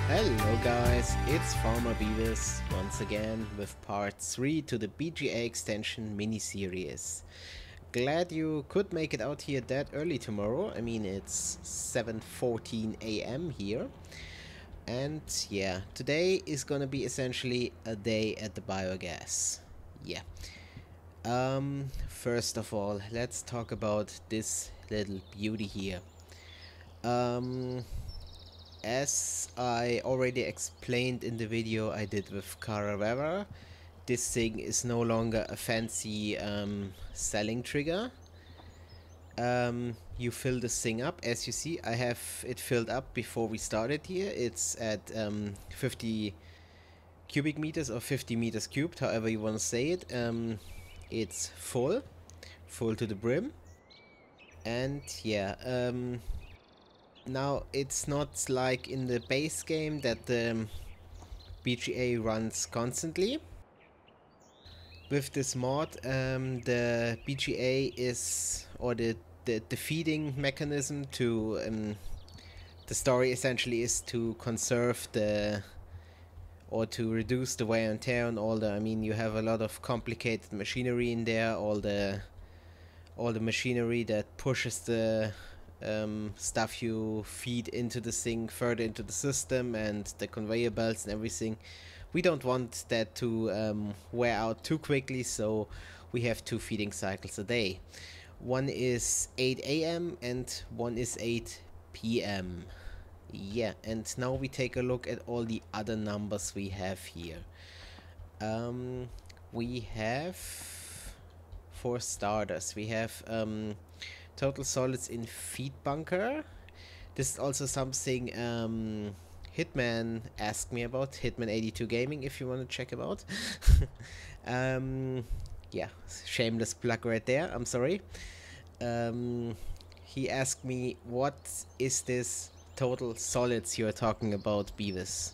Hello guys, it's Farmer Beavis once again with part 3 to the BGA extension mini-series. Glad you could make it out here that early tomorrow. I mean, it's 7:14 a.m. here. And yeah, today is gonna be essentially a day at the biogas. Yeah. First of all, let's talk about this little beauty here. As I already explained in the video I did with Caravera, this thing is no longer a fancy selling trigger. You fill this thing up. As you see, I have it filled up before we started here. It's at 50 cubic meters or 50 meters cubed, however you want to say it. It's full to the brim. And yeah, now it's not like in the base game that the BGA runs constantly. With this mod, the BGA is, or the feeding mechanism to the story essentially is to conserve the, or to reduce the wear and tear on all the, I mean, you have a lot of complicated machinery in there, all the machinery that pushes the stuff you feed into the thing further into the system, and the conveyor belts and everything. We don't want that to wear out too quickly, so we have 2 feeding cycles a day. One is 8 a.m. and one is 8 p.m. Yeah, and now we take a look at all the other numbers we have here. We have, for starters, we have total solids in feed bunker. This is also something Hitman asked me about, Hitman82 Gaming, if you want to check him out. Yeah, shameless plug right there, I'm sorry. He asked me, what is this total solids you're talking about, Beavis?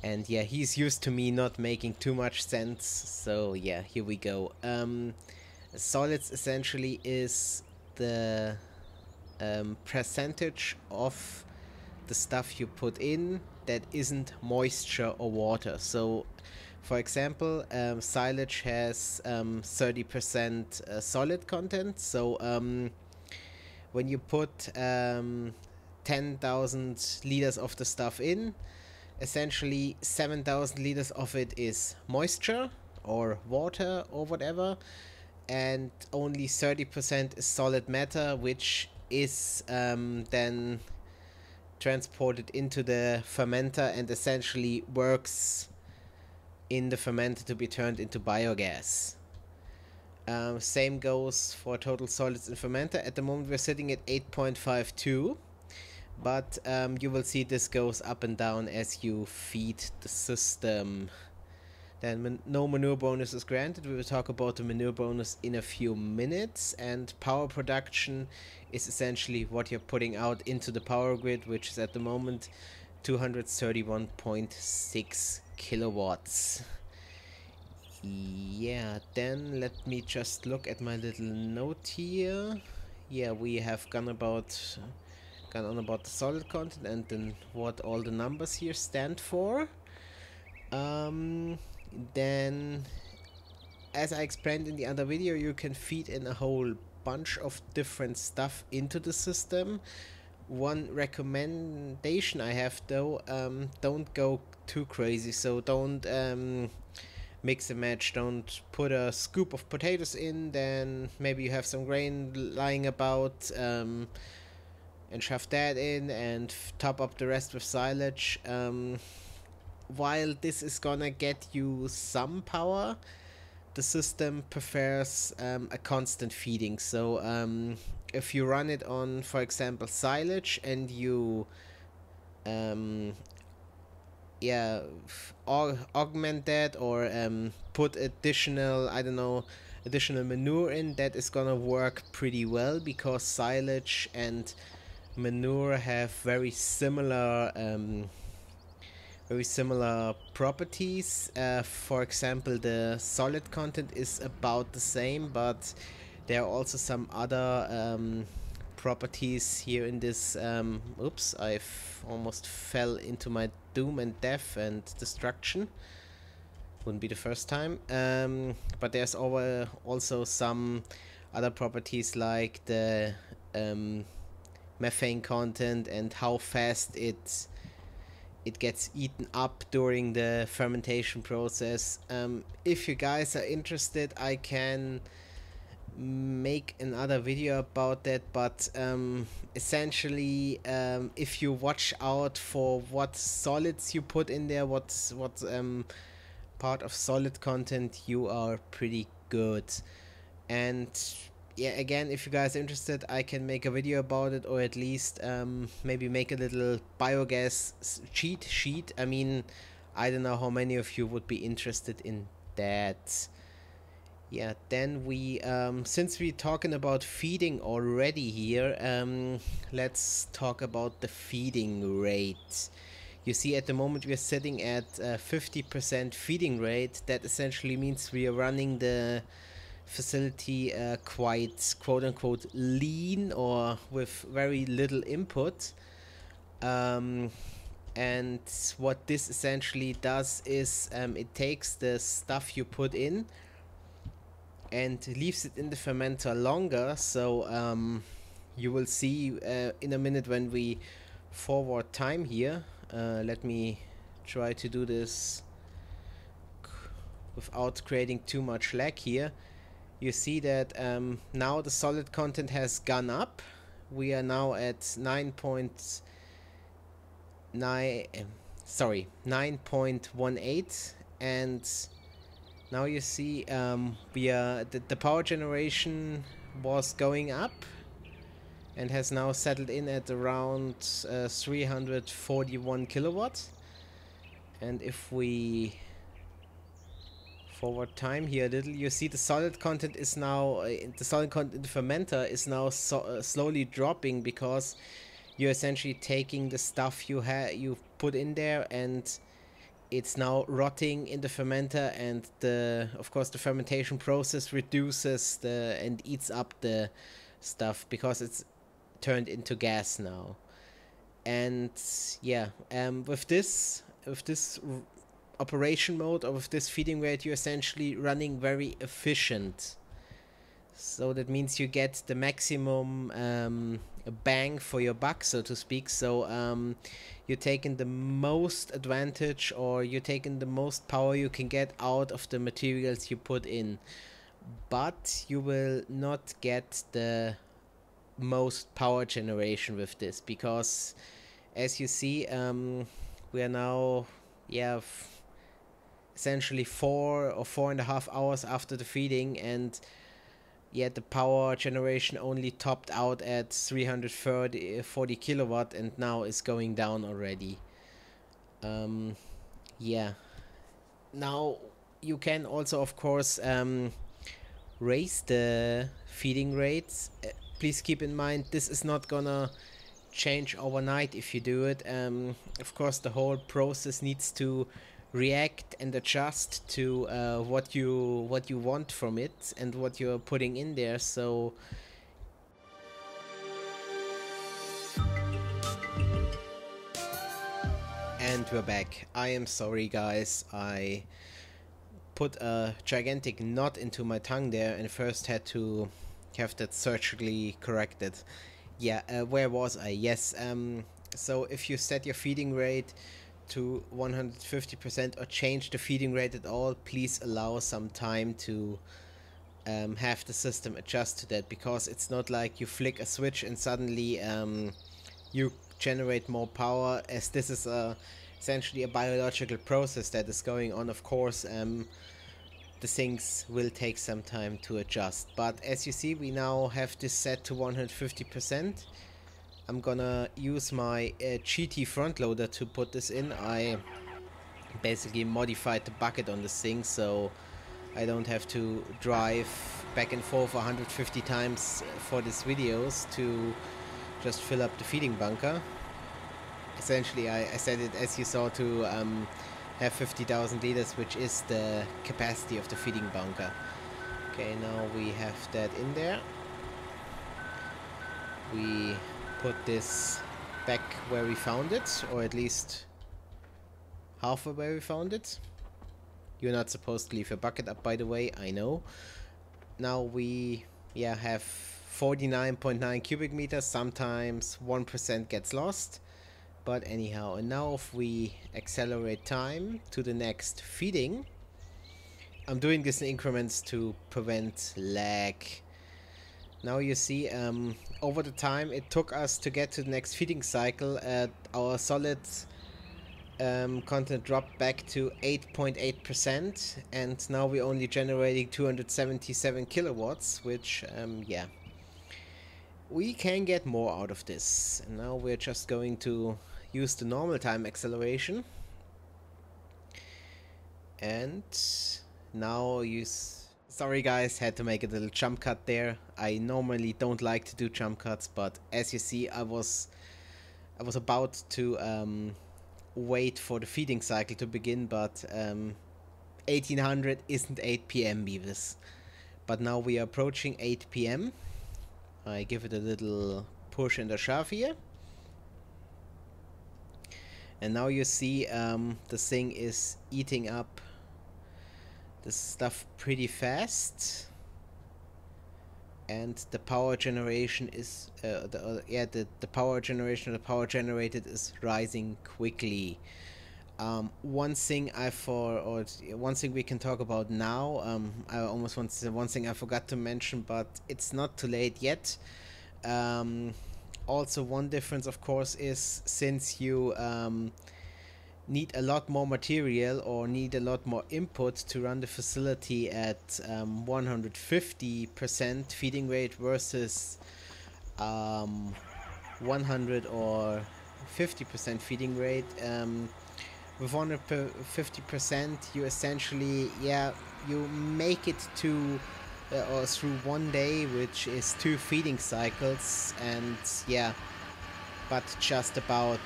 And yeah, he's used to me not making too much sense, so yeah, here we go. Solids essentially is the percentage of the stuff you put in that isn't moisture or water. So for example, silage has 30% solid content, so when you put 10,000 liters of the stuff in, essentially 7,000 liters of it is moisture or water or whatever, and only 30% is solid matter, which is then transported into the fermenter and essentially works in the fermenter to be turned into biogas. Same goes for total solids in fermenter. At the moment we're sitting at 8.52, but you will see this goes up and down as you feed the system. Then no manure bonus is granted. We will talk about the manure bonus in a few minutes. And power production is essentially what you're putting out into the power grid, which is at the moment 231.6 kilowatts. Yeah, then let me just look at my little note here. Yeah, we have gone on about the solid content and then what all the numbers here stand for. Then, as I explained in the other video, you can feed in a whole bunch of different stuff into the system. One recommendation I have though, don't go too crazy, so don't mix and match. Don't put a scoop of potatoes in, then maybe you have some grain lying about, and shove that in and top up the rest with silage. While this is gonna get you some power, the system prefers a constant feeding. So if you run it on, for example, silage, and you augment that or put additional, I don't know, additional manure in, that is gonna work pretty well, because silage and manure have very similar properties. For example, the solid content is about the same, but there are also some other properties here in this. Oops, I've almost fell into my doom and death and destruction. Wouldn't be the first time. But there's also some other properties like the methane content and how fast it gets eaten up during the fermentation process. If you guys are interested, I can make another video about that, but essentially if you watch out for what solids you put in there, what part of solid content, you are pretty good. And yeah, again, if you guys are interested, I can make a video about it, or at least maybe make a little biogas cheat sheet. I mean, I don't know how many of you would be interested in that. Yeah, then we, since we're talking about feeding already here, let's talk about the feeding rate. You see, at the moment we're sitting at 50% feeding rate. That essentially means we are running the facility quite quote-unquote lean, or with very little input. And what this essentially does is it takes the stuff you put in and leaves it in the fermenter longer. So you will see in a minute when we forward time here. Let me try to do this without creating too much lag here. You see that now the solid content has gone up. We are now at 9.18, and now you see the power generation was going up and has now settled in at around 341 kilowatts. And if we forward time here a little, you see the solid content is now the solid content in the fermenter is now slowly dropping, because you're essentially taking the stuff you put in there, and it's now rotting in the fermenter, and of course the fermentation process reduces and eats up the stuff because it's turned into gas now. And yeah, with this operation mode, or with this feeding rate, you're essentially running very efficient. So that means you get the maximum bang for your buck, so to speak. So you're taking the most advantage, or you're taking the most power you can get out of the materials you put in. But you will not get the most power generation with this, because as you see, we are now essentially 4 or 4.5 hours after the feeding, and yet the power generation only topped out at 340 kilowatt, and now is going down already. Yeah, now you can also of course raise the feeding rates. Please keep in mind, this is not gonna change overnight if you do it. Of course the whole process needs to react and adjust to what you want from it and what you're putting in there. So and we're back. I am sorry guys, I put a gigantic knot into my tongue there and first had to have that surgically corrected. Yeah, where was I? Yes, so if you set your feeding rate to 150% or change the feeding rate at all, please allow some time to have the system adjust to that, because it's not like you flick a switch and suddenly you generate more power, as this is essentially a biological process that is going on. Of course, the things will take some time to adjust, but as you see, we now have this set to 150%. I'm gonna use my GT front loader to put this in. I basically modified the bucket on this thing, so I don't have to drive back and forth 150 times for these videos to just fill up the feeding bunker. Essentially, I set it, as you saw, to have 50,000 liters, which is the capacity of the feeding bunker. Okay, now we have that in there. we put this back where we found it, or at least halfway where we found it. You're not supposed to leave your bucket up, by the way, I know. Now we have 49.9 cubic meters. Sometimes 1% gets lost, but anyhow. And now if we accelerate time to the next feeding, I'm doing this in increments to prevent lag. Now you see, over the time it took us to get to the next feeding cycle, our solid content dropped back to 8.8%, and now we're only generating 277 kilowatts, which, yeah, we can get more out of this. And now we're just going to use the normal time acceleration. And now sorry guys, had to make a little jump cut there. I normally don't like to do jump cuts, but as you see, I was about to wait for the feeding cycle to begin, but 1800 isn't 8 p.m. Beavis. But now we are approaching 8 p.m. I give it a little push and a shove here. And now you see the thing is eating up this stuff pretty fast. And the power generation is the power generation, the power generated is rising quickly. One thing we can talk about now, I almost want to say one thing I forgot to mention, but it's not too late yet. Also, one difference, of course, is since you need a lot more material or need a lot more input to run the facility at 150% feeding rate versus 100 or 50% feeding rate. With 150%, you essentially, you make it to or through one day, which is 2 feeding cycles, and but just about.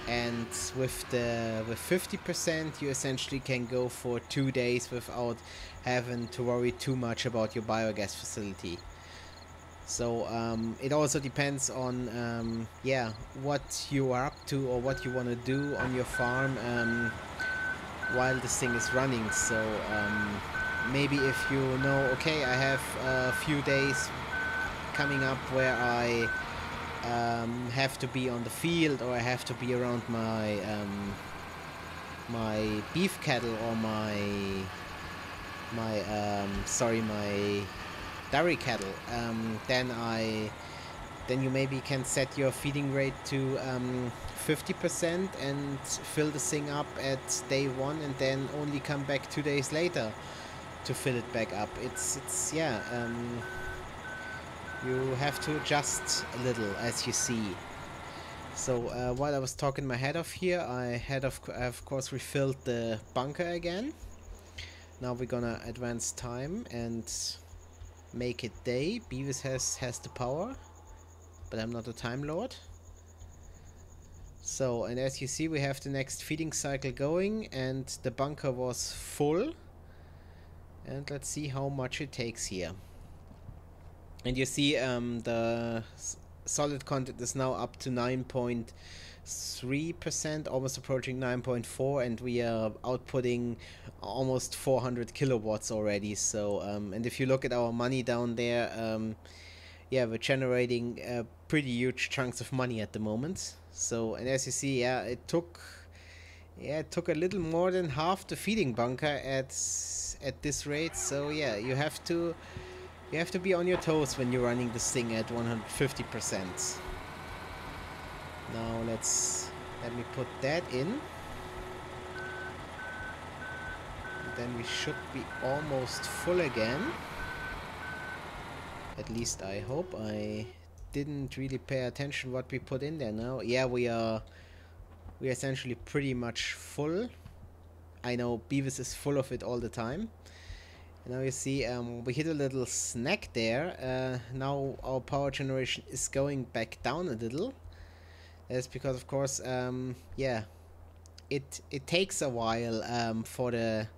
And with 50%, you essentially can go for 2 days without having to worry too much about your biogas facility. So it also depends on what you are up to or what you want to do on your farm while this thing is running. So maybe if you know, okay, I have a few days coming up where I have to be on the field, or I have to be around my my beef cattle or my dairy cattle, then you maybe can set your feeding rate to 50% and fill the thing up at day 1, and then only come back 2 days later to fill it back up. You have to adjust a little, as you see. So while I was talking my head off here, I of course refilled the bunker again. Now we're gonna advance time and make it day. Beavis has the power, but I'm not a Time Lord. So, and as you see, we have the next feeding cycle going, and the bunker was full. And let's see how much it takes here. And you see the solid content is now up to 9.3%, almost approaching 9.4%, and we are outputting almost 400 kilowatts already. So, and if you look at our money down there, we're generating pretty huge chunks of money at the moment. So, and as you see, it took a little more than half the feeding bunker at this rate. So you have to be on your toes when you're running this thing at 150%. Now let me put that in. And then we should be almost full again. At least I hope. I didn't really pay attention what we put in there now. Yeah, we're essentially pretty much full. I know Beavis is full of it all the time. Now you see, we hit a little snag there. Now our power generation is going back down a little. That's because, of course, it takes a while for the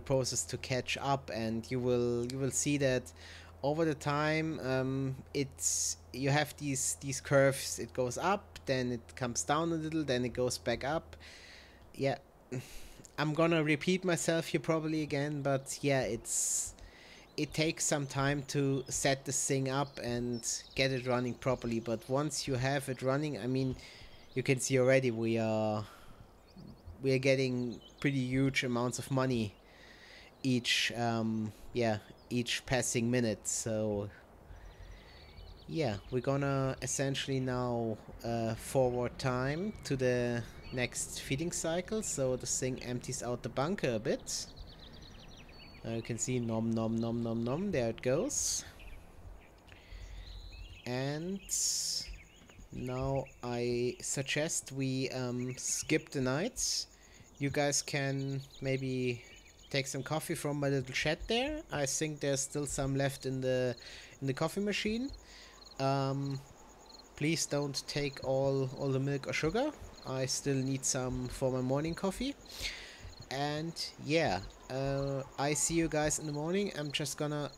process to catch up, and you will see that over the time, you have these curves. It goes up, then it comes down a little, then it goes back up. Yeah, I'm gonna repeat myself here probably again, but yeah, it takes some time to set this thing up and get it running properly. But once you have it running, I mean, you can see already we are getting pretty huge amounts of money each each passing minute. So yeah, we're gonna essentially now forward time to the next feeding cycle, so this thing empties out the bunker a bit. You can see nom nom nom nom nom, there it goes. And now I suggest we skip the night. You guys can maybe take some coffee from my little shed there. I think there's still some left in the coffee machine. Please don't take all the milk or sugar. I still need some for my morning coffee. And yeah, I see you guys in the morning. I'm just gonna,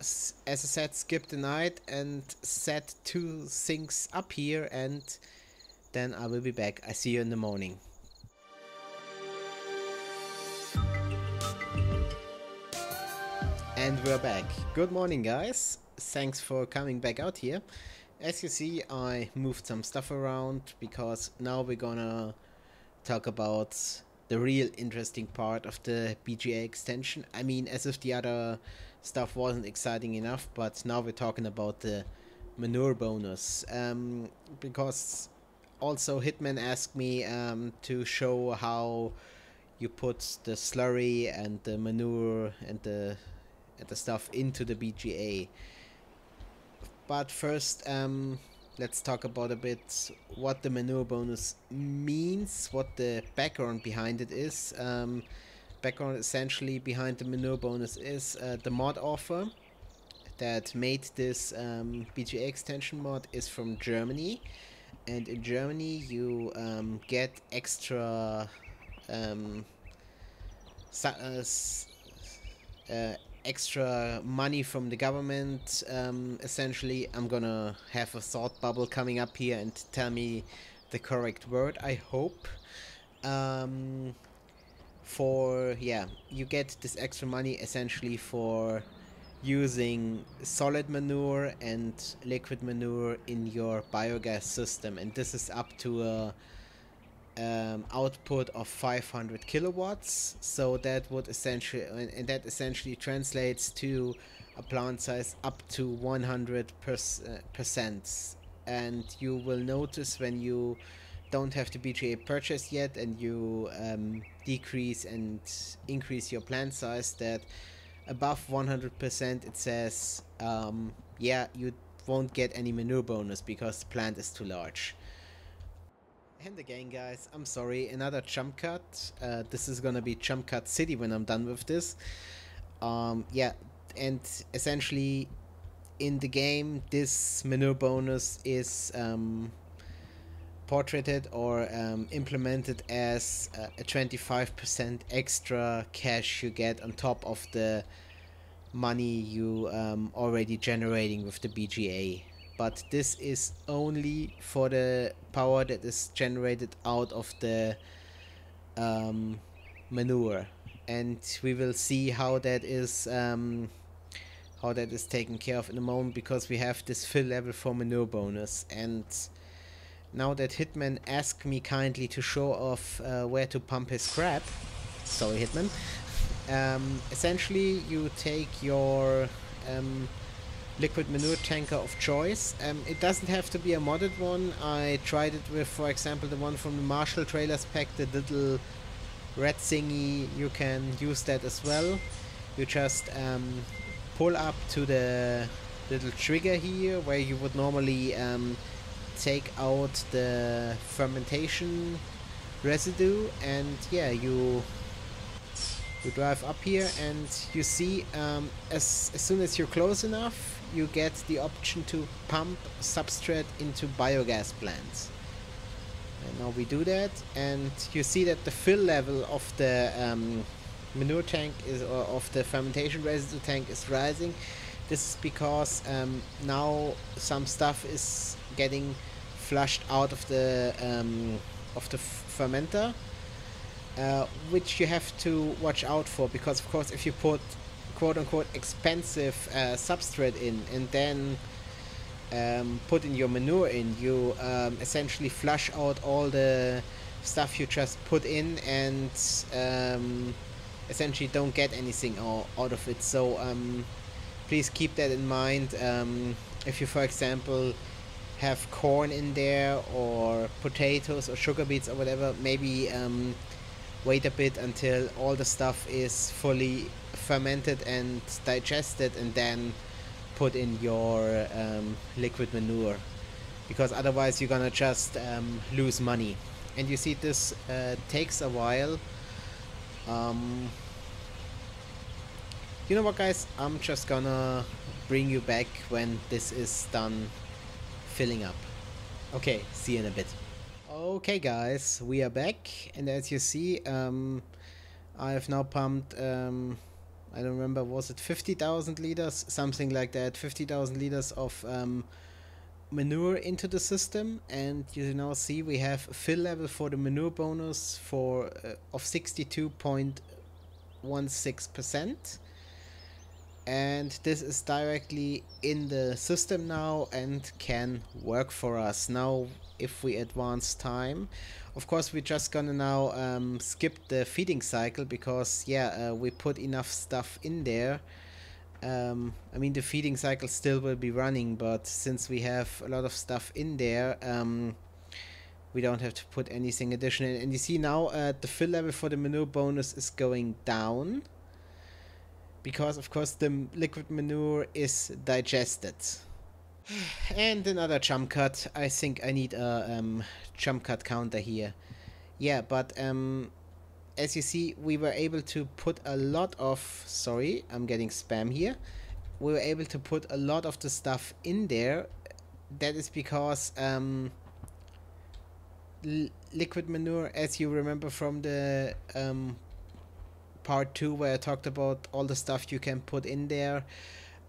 as I said, skip the night and set 2 things up here, and then I will be back. I see you in the morning. And we're back. Good morning, guys. Thanks for coming back out here. As you see, I moved some stuff around because now we're gonna talk about the real interesting part of the BGA extension. I mean, as if the other stuff wasn't exciting enough, but now we're talking about the manure bonus. Because also Hitman asked me to show how you put the slurry and the manure and the stuff into the BGA. But first, let's talk about a bit what the manure bonus means, what the background behind it is. Background essentially behind the manure bonus is the mod author that made this BGA extension mod is from Germany, and in Germany you get extra extra money from the government. Essentially, I'm gonna have a thought bubble coming up here and tell me the correct word, I hope. You get this extra money essentially for using solid manure and liquid manure in your biogas system, and this is up to a output of 500 kilowatts. So that would essentially translates to a plant size up to 100%. And you will notice when you don't have the BGA purchased yet and you decrease and increase your plant size, that above 100% it says you won't get any manure bonus because the plant is too large. And again, guys, I'm sorry, another jump cut. This is gonna be jump cut city when I'm done with this. And essentially in the game this manure bonus is portraited or implemented as a 25% extra cash you get on top of the money you already generating with the BGA. But this is only for the power that is generated out of the manure, and we will see how that is taken care of in a moment, because we have this fill level for manure bonus. And now that Hitman asked me kindly to show off where to pump his crap, sorry Hitman, essentially you take your liquid manure tanker of choice. It doesn't have to be a modded one. I tried it with, for example, the one from the Marshall Trailers pack, the little red thingy. You can use that as well. You just pull up to the little trigger here where you would normally take out the fermentation residue, and yeah, you drive up here and you see as soon as you're close enough you get the option to pump substrate into biogas plants. And now we do that, and you see that the fill level of the manure tank is, or of the fermentation residue tank, is rising. This is because now some stuff is getting flushed out of the fermenter, which you have to watch out for, because of course if you put quote-unquote expensive substrate in and then put in your manure in, you essentially flush out all the stuff you just put in and essentially don't get anything out of it. So please keep that in mind. If you, for example, have corn in there or potatoes or sugar beets or whatever, maybe wait a bit until all the stuff is fully fermented and digested, and then put in your liquid manure, because otherwise you're gonna just lose money. And you see, this takes a while. You know what, guys, I'm just gonna bring you back when this is done filling up. Okay, see you in a bit. Okay guys, we are back, and as you see, I have now pumped, I don't remember, was it 50,000 liters? Something like that, 50,000 liters of manure into the system, and you now see we have a fill level for the manure bonus for of 62.16%. And this is directly in the system now and can work for us. Now if we advance time, of course we're just gonna now skip the feeding cycle, because we put enough stuff in there. I mean, the feeding cycle still will be running, but since we have a lot of stuff in there, we don't have to put anything additional in. And you see now the fill level for the manure bonus is going down, because of course the liquid manure is digested. And another jump cut. I think I need a jump cut counter here. Yeah, but as you see, we were able to put a lot of, sorry, I'm getting spam here. We were able to put a lot of the stuff in there. That is because liquid manure, as you remember from the part 2 where I talked about all the stuff you can put in there,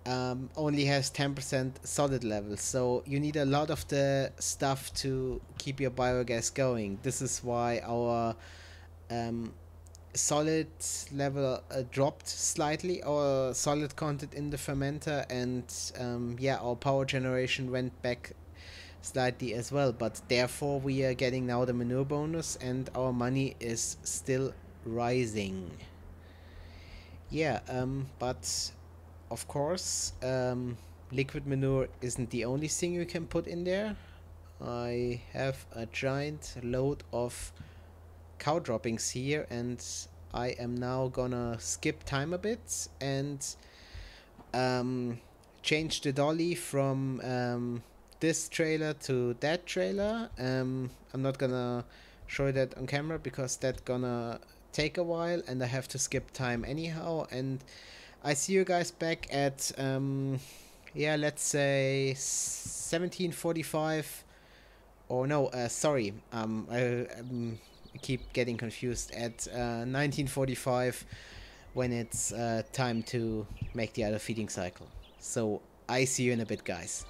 only has 10% solid level, so you need a lot of the stuff to keep your biogas going. This is why our solid level dropped slightly, our solid content in the fermenter, and our power generation went back slightly as well, but therefore we are getting now the manure bonus and our money is still rising. But of course liquid manure isn't the only thing you can put in there. I have a giant load of cow droppings here, and I am now gonna skip time a bit and change the dolly from this trailer to that trailer. I'm not gonna show that on camera because that's gonna take a while and I have to skip time anyhow, and I see you guys back at let's say 17:45, or no, sorry, I keep getting confused, at 19:45 when it's time to make the other feeding cycle. So I see you in a bit, guys.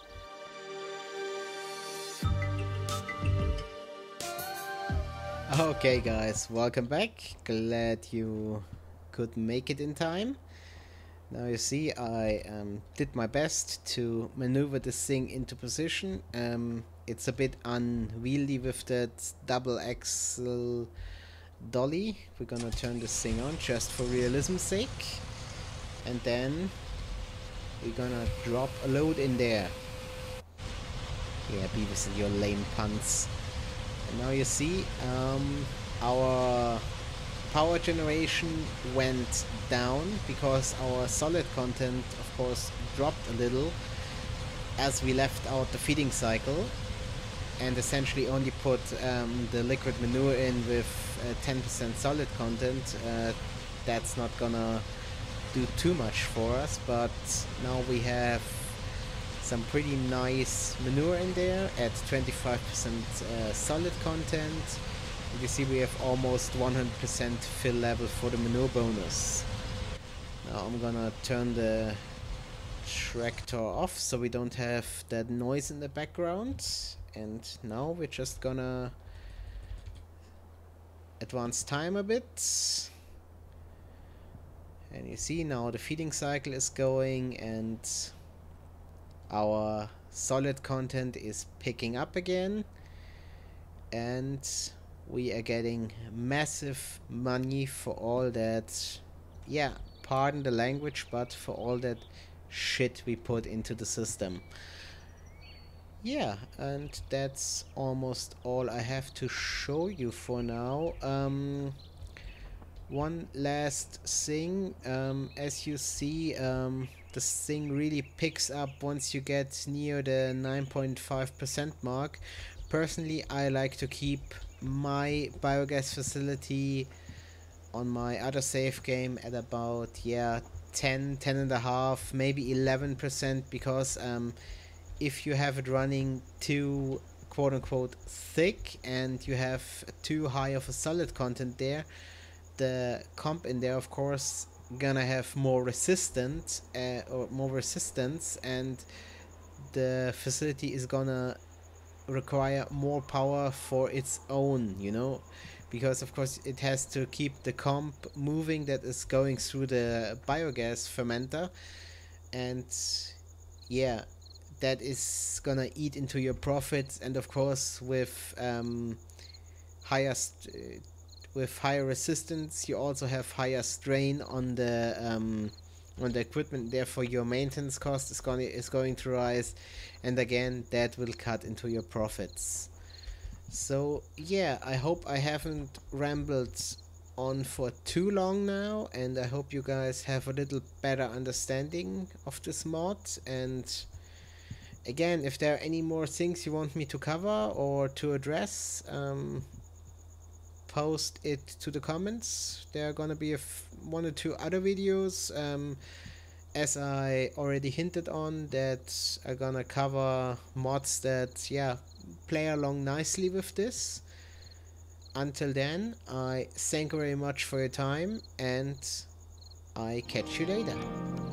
Okay guys, welcome back. Glad you could make it in time. Now you see I did my best to maneuver this thing into position. It's a bit unwieldy with that double axle dolly. We're gonna turn this thing on just for realism's sake, and then we're gonna drop a load in there. Yeah, Beavis and your lame puns. And now you see our power generation went down because our solid content of course dropped a little as we left out the feeding cycle and essentially only put the liquid manure in with 10% solid content. That's not gonna do too much for us, but now we have some pretty nice manure in there at 25% solid content. And you see we have almost 100% fill level for the manure bonus. Now I'm gonna turn the tractor off so we don't have that noise in the background. And now we're just gonna advance time a bit. And you see now the feeding cycle is going and our solid content is picking up again. And we are getting massive money for all that, yeah, pardon the language, but for all that shit we put into the system. Yeah, and that's almost all I have to show you for now. One last thing, as you see, this thing really picks up once you get near the 9.5% mark. Personally, I like to keep my biogas facility on my other save game at about, yeah, 10 and a half, maybe 11%, because if you have it running too quote-unquote thick and you have too high of a solid content there, the comp in there of course gonna have more resistance, and the facility is gonna require more power for its own, you know, because of course it has to keep the comp moving that is going through the biogas fermenter, and yeah, that is gonna eat into your profits. And of course with higher resistance you also have higher strain on the equipment, therefore your maintenance cost is going to rise, and again that will cut into your profits. So yeah, I hope I haven't rambled on for too long now, and I hope you guys have a little better understanding of this mod. And again, if there are any more things you want me to cover or to address, post it to the comments. There are gonna be one or two other videos, as I already hinted on, that are gonna cover mods that, yeah, play along nicely with this. Until then, I thank you very much for your time, and I catch you later.